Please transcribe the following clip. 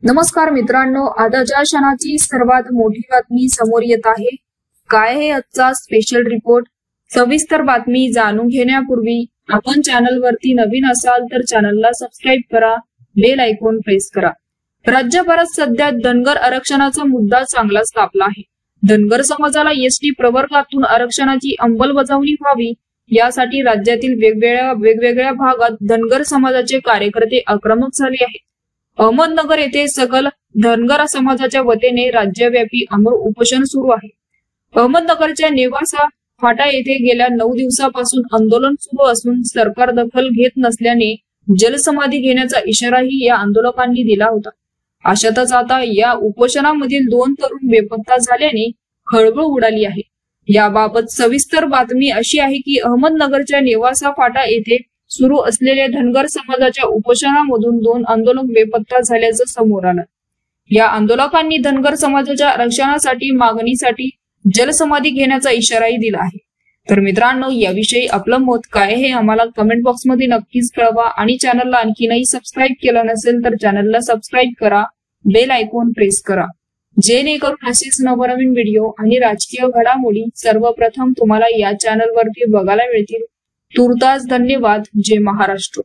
नमस्कार मित्रांनो, आजच्या क्षणाची सर्वात मोठी बातमी समोर येत आहे। काय आहे आजचा स्पेशल रिपोर्ट? सविस्तर बातमी जाणून घेण्यापूर्वी आपण चॅनल वरती नवीन असाल तर चॅनलला सबस्क्राइब करा, बेल आयकॉन प्रेस करा। राज्यभरात सध्या धनगर आरक्षणाचा मुद्दा चांगलाच तापला आहे। धनगर समाजाला एसटी प्रवर्गातून आरक्षणाची अंमलबजावणी व्हावी यासाठी राज्यातील वेगवेगळ्या भागात धनगर समाजाचे कार्यकर्ते आक्रमक झाले आहेत। अहमदनगर येथे सकल धनगर समाजाच्या वतीने राज्यव्यापी आमरण उपोषण सुरू आहे। अहमदनगरच्या नेवासा फाटा येथे गेल्या 9 दिवसापासून आंदोलन सुरू असून सरकार दखल घेत नसल्याने जलसमाधी घेण्याचा इशाराही या आंदोलकांनी दिला होता। अशातच आता या उपोषणामधील 2 तरुण बेपत्ता झाल्याने खळबळ उडाली आहे। याबाबत सविस्तर बातमी अशी आहे की अहमदनगरच्या नेवासा फाटा येथे सुरू असलेल्या धनगर समाजाच्या उपोषणामधून 2 आंदोलक बेपत्ता झाल्याचं समोर आलं। या आंदोलकांनी धनगर समाजाच्या आरक्षणासाठी मागणीसाठी जलसमाधी घेण्याचा इशाराही दिला आहे। तर मित्रांनो, याविषयी आपलं मत काय हे आम्हाला कमेंट बॉक्स मध्ये नक्कीच कळवा आणि चॅनलला आणखीनही सबस्क्राइब केलं नसेल तर चॅनलला सबस्क्राइब करा, बेल आयकॉन प्रेस करा, जेणेकरून असेच नवनवीन व्हिडिओ आणि राजकीय घडामोडी सर्वप्रथम तुम्हाला या चॅनल वरती बघायला मिळतील। तुर्तास धन्यवाद। जय महाराष्ट्र।